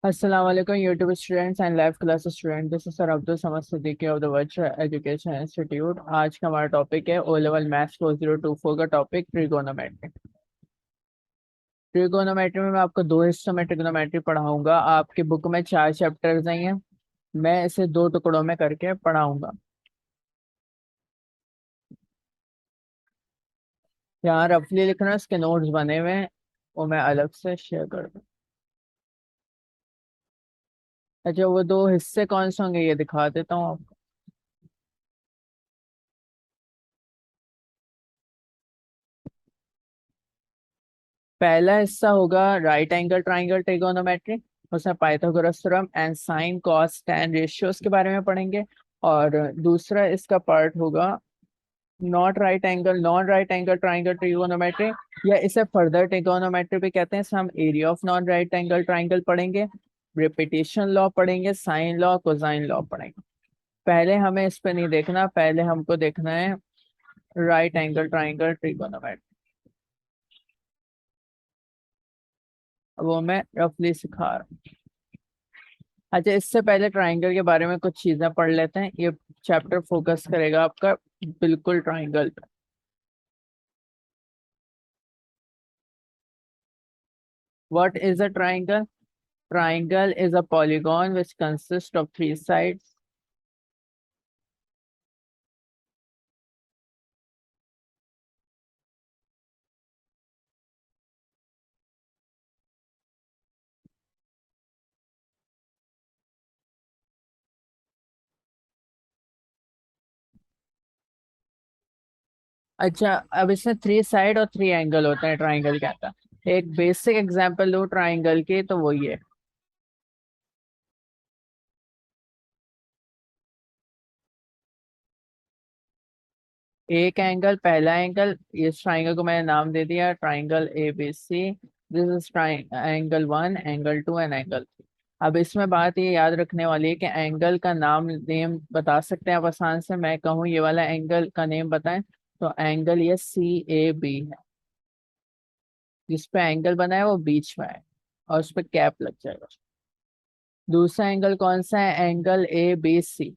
Assalamu alaikum YouTube students and live class student. This is Sir Abdul Samad Siddiqui of the Virtual Education Institute. आज का हमारा topic है O level maths 4024 का topic trigonometry. Trigonometry में मैं आपको दो हिस्सों में ट्रिगोनोमेट्री पढ़ाऊंगा। आपकी बुक में चार चैप्टर्स हैं। मैं इसे दो टुकड़ों में करके पढ़ाऊंगा। यहाँ रफली लिखना, इसके नोट्स बने हुए हैं, वो मैं अलग से शेयर कर दूँ। अच्छा, वो दो हिस्से कौन से होंगे ये दिखा देता हूँ आपको। पहला हिस्सा होगा राइट एंगल ट्राइंगल ट्रिगोनोमेट्री। उसमें Pythagoras theorem and sine cos tan ratios के बारे में पढ़ेंगे। और दूसरा इसका पार्ट होगा non right angle triangle trigonometry, या इसे फर्दर ट्रिगोनोमेट्री भी कहते हैं। इसमें हम area of non right angle triangle पढ़ेंगे, रिपीटेशन लॉ पढ़ेंगे, साइन लॉ कोसाइन लॉ पढ़ेंगे। पहले हमें इस पे नहीं देखना, पहले हमको देखना है राइट एंगल ट्राइंगल ट्रिगोनोमेट्री। वो मैं रफली सिखा रहा हूँ। अच्छा, इससे पहले ट्राइंगल के बारे में कुछ चीजें पढ़ लेते हैं। ये चैप्टर फोकस करेगा आपका बिल्कुल ट्राइंगल पे। What is a triangle? Triangle is a polygon which consists of three sides. अच्छा, अब इसमें थ्री साइड और थ्री एंगल होते हैं ट्राइंगल के अंदर। एक बेसिक एग्जांपल लो ट्राइंगल की, तो वो ये। एक एंगल, पहला एंगल, इस ट्राइंगल को मैंने नाम दे दिया triangle ABC। This is angle 1, angle 2 and angle 3। अब इसमें बात ये याद रखने वाली है कि एंगल का नेम बता सकते हैं आप आसान से। मैं कहूँ ये वाला एंगल का नेम बताएं, तो एंगल ये CAB है। जिस पे एंगल बना है वो बीच में है और उस पे कैप लग जाएगा। दूसरा एंगल कौन सा है? Angle ABC।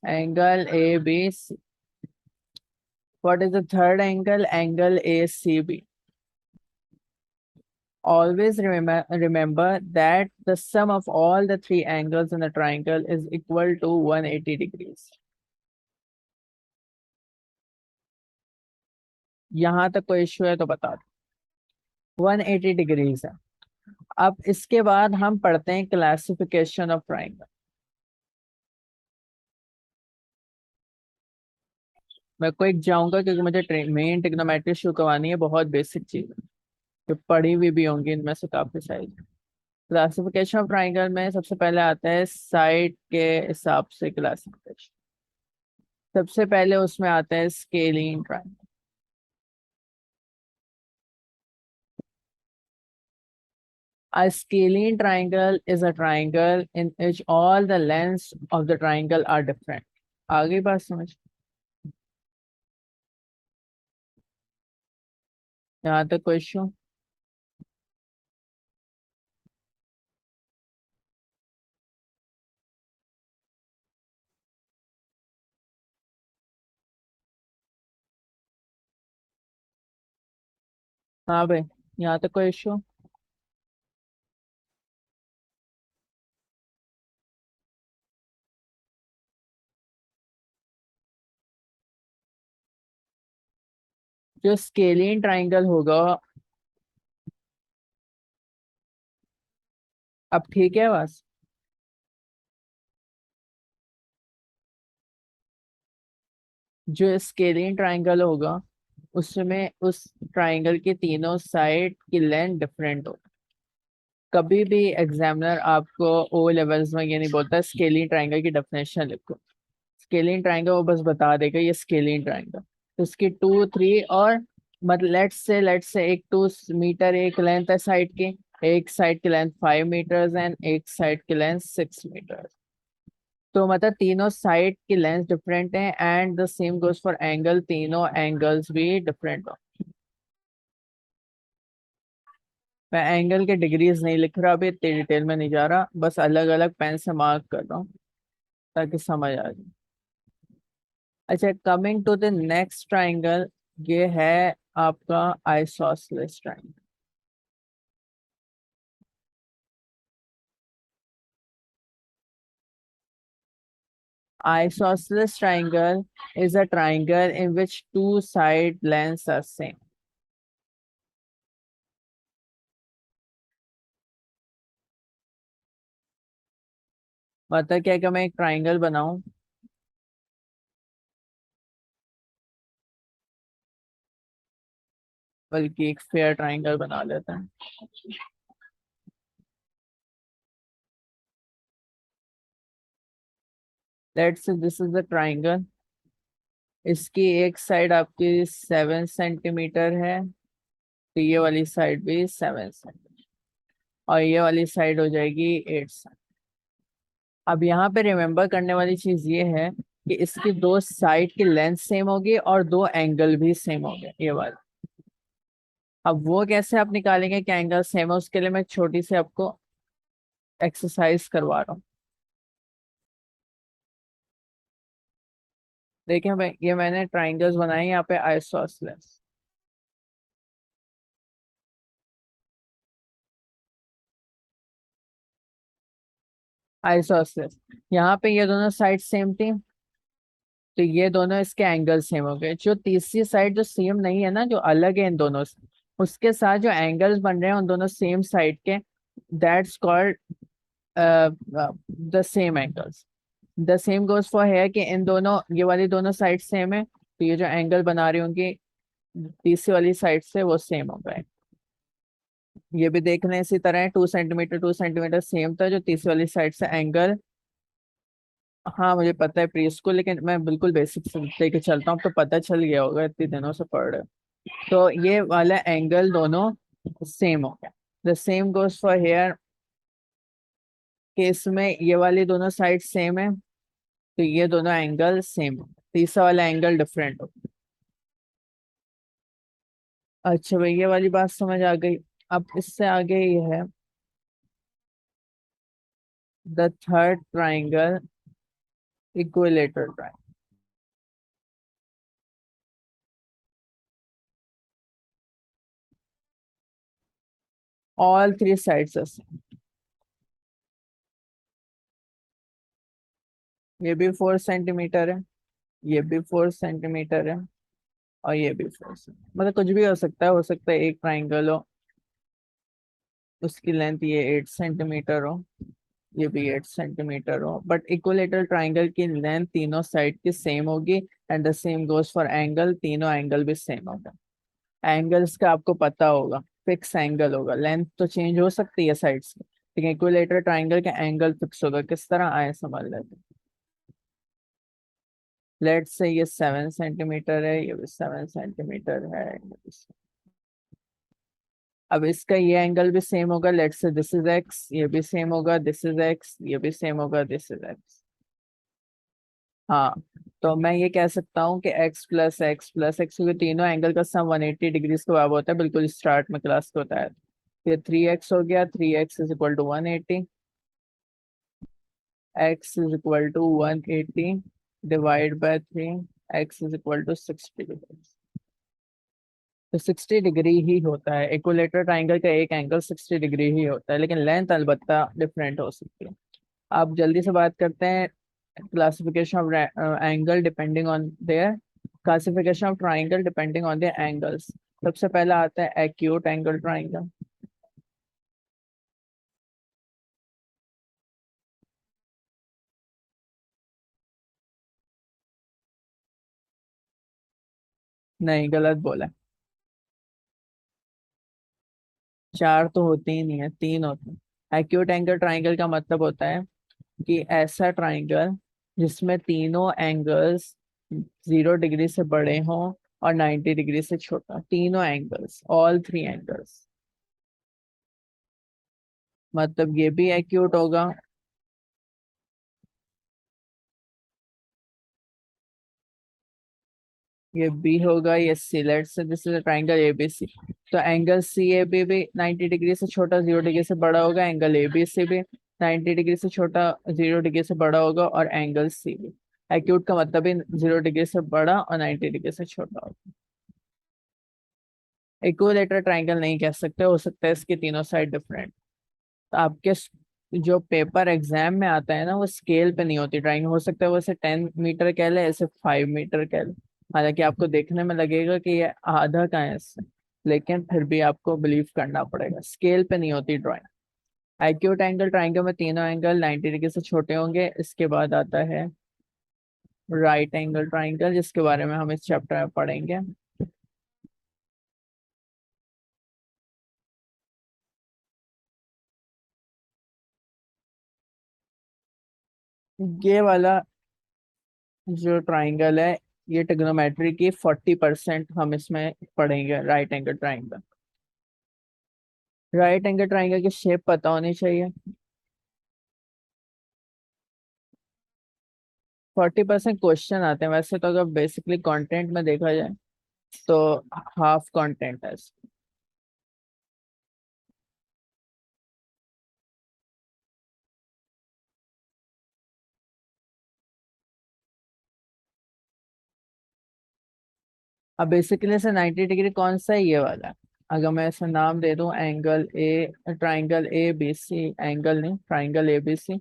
Angle ABC। What is the third angle? Angle ACB। Always remember that the sum of all the three angles in the triangle is equal to 180 degrees. यहाँ तक कोई इश्यू है तो बता दो। 180 डिग्रीज है। अब इसके बाद हम पढ़ते हैं क्लासिफिकेशन ऑफ ट्राइंगल। मैं क्विक जाऊंगा क्योंकि मुझे मेन ट्रिग्नोमेट्री शुरू करवानी है। बहुत बेसिक चीज है जो पढ़ी हुई भी होंगी इनमें से काफी सारी। क्लासिफिकेशन ऑफ ट्राइंगल में सबसे पहले आता है साइड के हिसाब से क्लासिफिकेशन। सबसे पहले उसमें आता है scaling triangle. A scalene triangle is a triangle in which all the lengths of the triangle are different. आगे बात समझ? यहाँ तक कोई इश्यू? हाँ भाई, यहाँ तक कोई इश्यू? जो स्केलिन ट्राइंगल होगा, अब ठीक है बस। जो स्केलिन ट्राइंगल होगा उसमें उस ट्राइंगल के तीनों साइड की लेंथ डिफरेंट होगी। कभी भी एग्जामिनर आपको ओ लेवल्स में ये नहीं बोलता स्केलिन ट्राइंगल की डेफिनेशन लिखो। स्केलिन ट्राइंगल वो बस बता देगा ये स्केलिन ट्राइंगल। तो इसकी 2 3 और मतलब लेट्स से एक 2 मीटर एक लेंथ है साइड की। एक साइड की लेंथ 5 मीटर्स एंड एक साइड की लेंथ 6 मीटर्स। तो मतलब तीनों साइड की लेंथ डिफरेंट है and the same goes for angle, तीनों एंगल्स भी डिफरेंट हो। मैं एंगल के डिग्रीज नहीं लिख रहा, अभी इतनी डिटेल में नहीं जा रहा, बस अलग अलग पेन से मार्क कर रहा हूँ ताकि समझ आ जाए। अच्छा, coming to the next triangle, ये है आपका isosceles triangle. Isosceles triangle is a triangle in which two side lengths are same. मतलब क्या कि मैं एक ट्राइंगल बनाऊं, बल्कि एक फेयर ट्राइंगल बना लेते हैं। Let's say this is the triangle. इसकी एक साइड आपकी 7 सेंटीमीटर है, तो ये वाली साइड भी 7 सेंटीमीटर, और ये वाली साइड हो जाएगी 8 सेंटीमीटर। अब यहाँ पे रिमेम्बर करने वाली चीज ये है कि इसकी दो साइड की लेंथ सेम होगी और दो एंगल भी सेम होंगे, ये वाला। अब वो कैसे आप निकालेंगे कि एंगल सेम है, उसके लिए मैं एक छोटी सी आपको एक्सरसाइज करवा रहा हूँ। देखिए मैं, ये मैंने ट्राइंगल्स बनाए यहाँ पे आइसोसेलेस। आइसोसेलेस, यहाँ पे ये दोनों साइड सेम थी, तो ये दोनों इसके एंगल सेम हो गए। जो तीसरी साइड जो सेम नहीं है ना, जो अलग है इन दोनों से, उसके साथ जो एंगल्स बन रहे हैं उन दोनों सेम साइड के, that's called the same angles. The same goes for here कि इन दोनों, ये वाली दोनों साइड सेम है, तो ये जो एंगल बना रही होंगी तीसरी वाली साइड से, वो सेम हो गए। ये भी देखना इसी तरह है, 2 सेंटीमीटर 2 सेंटीमीटर सेम था जो तीसरी वाली साइड से एंगल। हाँ मुझे पता है प्री स्कूल, लेकिन मैं बिल्कुल बेसिक से लेके चलता हूँ, तो पता चल गया होगा, इतने दिनों से पढ़ रहे हो। तो ये वाला एंगल दोनों सेम हो गया। The same goes for here, case में ये वाली दोनों साइड सेम है, तो ये दोनों एंगल सेम हो, तीसरा वाला एंगल डिफरेंट हो। अच्छा भाई, ये वाली बात समझ आ गई। अब इससे आगे ये है the third triangle, equilateral triangle. All three sides are same। ये भी 4 सेंटीमीटर है, ये भी 4 सेंटीमीटर है, और ये भी 4 सेंटीमीटर। मतलब कुछ भी हो सकता है एक ट्राइंगल हो, उसकी लेंथ ये 8 सेंटीमीटर हो, ये भी 8 सेंटीमीटर हो, बट इक्विलेटरल ट्राइंगल की लेंथ तीनों साइड की सेम होगी। And the same goes for angle, तीनों एंगल भी सेम होगा। एंगल्स का आपको पता होगा, फिक्स एंगल होगा, लेंथ तो चेंज हो सकती है साइड्स की, लेकिन इक्विलेटरल ट्राइंगल का एंगल फिक्स होगा। किस तरह आए समझ लेते हैं। लेट से ये 7 सेंटीमीटर है, ये भी 7 सेंटीमीटर है, ये भी अब इसका ये एंगल भी सेम होगा। लेट से दिस इज एक्स, ये भी सेम होगा, दिस इज एक्स, ये भी सेम होगा, दिस इज एक्स। हाँ, तो मैं ये कह सकता हूँ कि x प्लस एक्स, क्योंकि तीनों एंगल का सम 180 डिग्रीज के बराबर होता है, बिल्कुल स्टार्ट में क्लास को होता है। ये 3x हो गया, 3x is equal to 180, x is equal to 180 divide by 3, x is equal to 60 degree. तो 60 डिग्री ही होता है, इक्विलेटरल ट्राइंगल का एक एंगल 60 डिग्री ही होता है, लेकिन लेंथ अलबत्ता डिफरेंट हो सकती है। आप जल्दी से बात करते हैं classification of angle depending on their, classification of triangle depending on their angles. सबसे पहला आता है एक्यूट एंगल ट्राइंगल। नहीं, गलत बोला। चार तो होते ही नहीं है, तीन होते हैं। एक्यूट एंगल ट्राइंगल का मतलब होता है कि ऐसा ट्राइंगल जिसमें तीनों एंगल्स 0 डिग्री से बड़े हों और 90 डिग्री से छोटा, तीनों एंगल्स, ऑल थ्री एंगल्स, मतलब ये भी एक्यूट होगा। ये बी होगा, ये C, let's say this is triangle A B C. तो एंगल सी ए बी भी 90 डिग्री से छोटा 0 डिग्री से बड़ा होगा, एंगल ए बी सी भी 90 डिग्री से छोटा 0 डिग्री से बड़ा होगा, और एंगल सी भी। एक्यूट का मतलब ही 0 डिग्री से बड़ा और 90 डिग्री से छोटा होगा। इक्विलेटरल ट्राइंगल नहीं कह सकते, हो सकता है इसकी तीनों साइड डिफरेंट। तो आपके जो पेपर एग्जाम में आता है ना, वो स्केल पे नहीं होती ड्राइंग, हो सकता है वो ऐसे 10 मीटर कह ले, ऐसे 5 मीटर कह ले। हालांकि आपको देखने में लगेगा कि ये आधा का है इससे, लेकिन फिर भी आपको बिलीव करना पड़ेगा, स्केल पे नहीं होती ड्राइंग। एक्यूट एंगल ट्राइंगल में तीनों एंगल 90 डिग्री से छोटे होंगे। इसके बाद आता है राइट एंगल ट्राइंगल, जिसके बारे में हम इस चैप्टर में पढ़ेंगे। ये वाला जो ट्राइंगल है, ये ट्रिग्नोमेट्री की 40% हम इसमें पढ़ेंगे, right angle triangle. Right angle triangle की शेप पता होनी चाहिए। 40% क्वेश्चन आते हैं वैसे तो, अगर बेसिकली कंटेंट में देखा जाए तो हाफ कंटेंट है। अब बेसिकली से 90 डिग्री कौन सा है, ये वाला है। अगर मैं ऐसा नाम दे दूं angle A, triangle A B C, angle नहीं ट्राइंगल ए बी सी,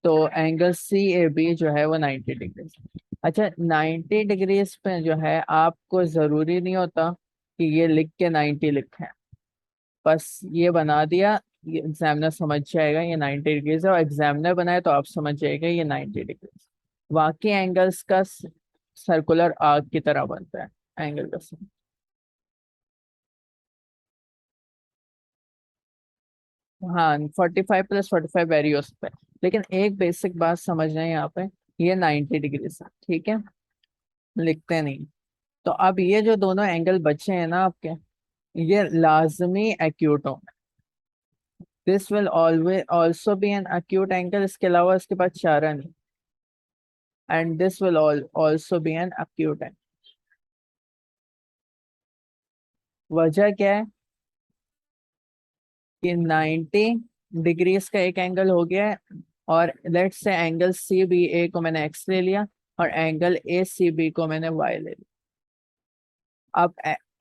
तो एंगल सी ए बी जो है वो 90 डिग्री। अच्छा, 90 डिग्रीज पे जो है आपको जरूरी नहीं होता कि ये लिख के 90 लिखे, बस ये बना दिया, ये एग्जामिनर समझ जाएगा ये 90 डिग्रीज है, और एग्जामिनर बनाए तो आप समझ जाएगा ये 90 डिग्रीज। बाकी एंगल्स का सर्कुलर आर्क की तरह बनता है एंगल का। हाँ, 45 + 45 वेरी हो सकता है, लेकिन एक बेसिक बात समझना है यहाँ पे, ये 90 डिग्री से, ठीक है, लिखते नहीं। तो अब ये जो दोनों एंगल बचे हैं ना आपके, ये लाजमी एक्यूट हो। This will always also be an acute angle, इसके अलावा इसके पास चारा नहीं। And this will also be an acute angle. वजह क्या है कि 90 डिग्रीज का एक एंगल हो गया है, और let's say angle C B ए को मैंने एक्स ले लिया, और एंगल ए सी बी को मैंने वाई ले लिया। अब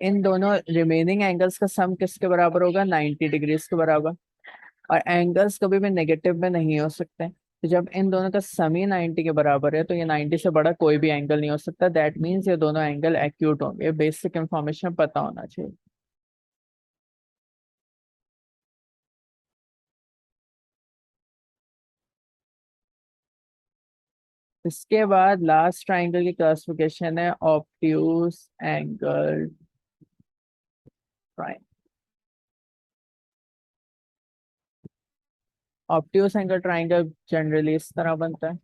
इन दोनों रिमेनिंग एंगल्स का सम किसके बराबर होगा, 90 डिग्रीज के बराबर। और एंगल्स कभी भी नेगेटिव में नहीं हो सकते, तो जब इन दोनों का सम ही 90 के बराबर है, तो ये 90 से बड़ा कोई भी एंगल नहीं हो सकता, दैट मीन्स ये दोनों एंगल एक्यूट होंगे। बेसिक इंफॉर्मेशन पता होना चाहिए। इसके बाद लास्ट ट्राइंगल की क्लासिफिकेशन है obtuse angle triangle. Obtuse angle triangle generally इस तरह बनता है।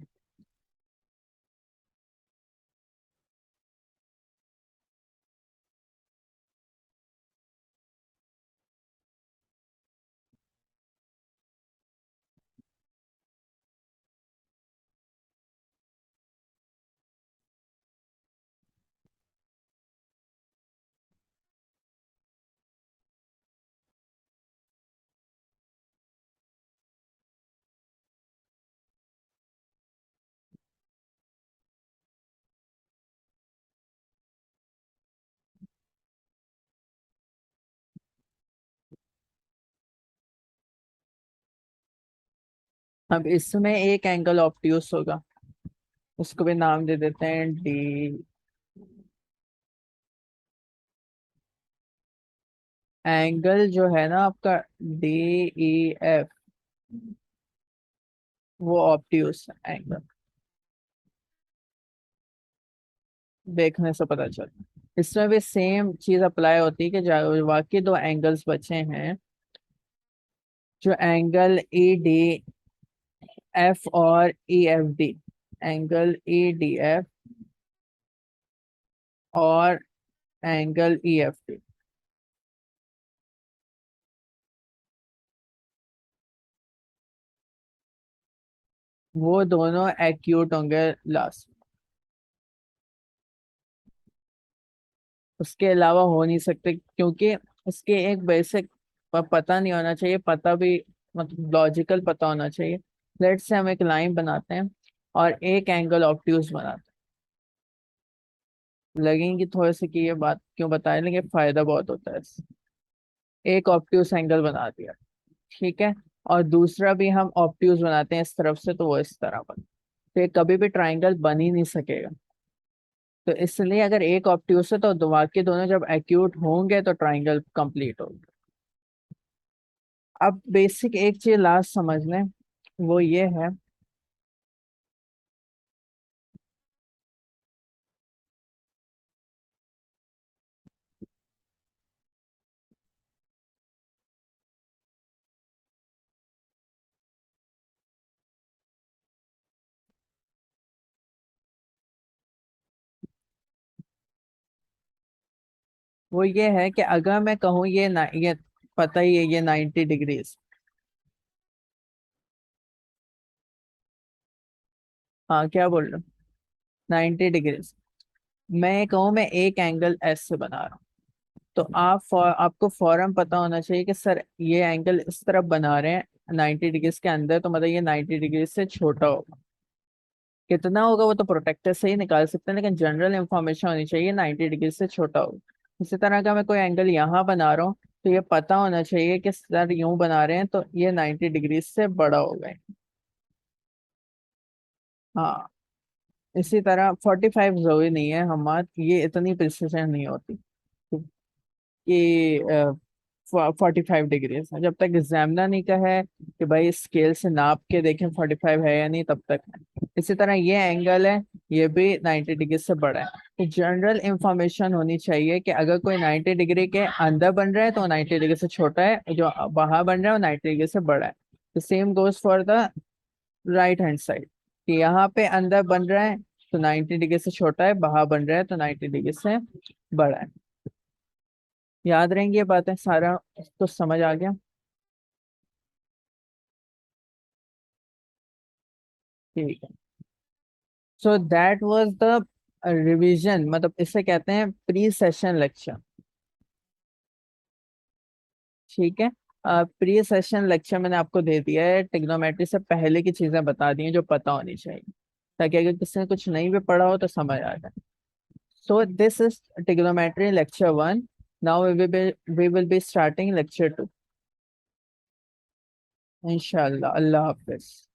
अब इसमें एक एंगल ऑब्ट्यूज होगा, उसको भी नाम दे देते हैं डी। एंगल जो है ना आपका डी ई एफ, वो ऑब्ट्यूज एंगल, देखने से पता चलता है। इसमें भी सेम चीज अप्लाई होती है कि जो बाकी दो एंगल्स बचे हैं, जो एंगल ई डी एफ और E F D, angle E D F और एंगल ई एफ डी, वो दोनों एक्यूट होंगे लास्ट। उसके अलावा हो नहीं सकते, क्योंकि उसके एक बेसिक पता नहीं होना चाहिए, पता भी मतलब लॉजिकल पता होना चाहिए। लेट्स से हम एक लाइन बनाते हैं और एक एंगल ऑब्ट्यूज बनाते हैं। लगेंगे थोड़े से कि ये बात क्यों बताए, लेकिन फायदा बहुत होता है इससे। एक ऑब्ट्यूज एंगल बना दिया, ठीक है। और दूसरा भी हम ऑब्ट्यूज बनाते हैं इस तरफ से, तो वो इस तरह बन, तो ये कभी भी ट्राइंगल बन ही नहीं सकेगा। तो इसलिए अगर एक ऑब्ट्यूज है तो बाकी दोनों जब एक्यूट होंगे तो ट्राइंगल कंप्लीट होगा। अब बेसिक एक चीज लास्ट समझ लें, वो ये है, वो ये है कि अगर मैं कहूँ ये पता ही है ये 90 डिग्रीज। हाँ क्या बोल रहे हो, 90 डिग्रीज। मैं ये कहूँ मैं एक एंगल एस से बना रहा हूँ, तो आपको फौरन पता होना चाहिए कि सर ये एंगल इस तरफ बना रहे हैं 90 डिग्रीज के अंदर, तो मतलब ये 90 डिग्रीज से छोटा होगा। कितना होगा वो तो प्रोटेक्टर से ही निकाल सकते हैं, लेकिन जनरल इंफॉर्मेशन होनी चाहिए 90 डिग्री से छोटा होगा। इसी तरह का मैं कोई एंगल यहाँ बना रहा हूँ, तो ये पता होना चाहिए कि सर यूं बना रहे हैं तो ये 90 डिग्री से बड़ा होगा। हाँ, इसी तरह 45 जरूरी नहीं है, हमारे ये इतनी प्रिसिशन नहीं होती कि 45 डिग्रीज है, जब तक एग्जामिनर नहीं कहे कि भाई स्केल से नाप के देखें 45 है या नहीं, तब तक है। इसी तरह ये एंगल है, ये भी 90 डिग्री से बड़ा है। तो जनरल इंफॉर्मेशन होनी चाहिए कि अगर कोई 90 डिग्री के अंदर बन रहा है तो 90 डिग्री से छोटा है, जो बाहर बन रहा है वो 90 डिग्री से बड़ा है। तो same goes for the right hand side, कि यहाँ पे अंदर बन रहा है तो 90 डिग्री से छोटा है, बाहर बन रहा है तो 90 डिग्री से बड़ा है। याद रहेंगी ये बातें, सारा तो समझ आ गया। ठीक है। So that was the revision, मतलब इसे कहते हैं प्री सेशन लेक्चर। ठीक है। प्री सेशन लेक्चर मैंने आपको दे दिया है, टिग्नोमेट्री से पहले की चीजें बता दी हैं जो पता होनी चाहिए, ताकि अगर किसी ने कुछ नहीं भी पढ़ा हो तो समझ आ जाए। So this is trigonometry lecture 1। Now we will be starting lecture 2। इंशाल्लाह, अल्लाह हाफिज।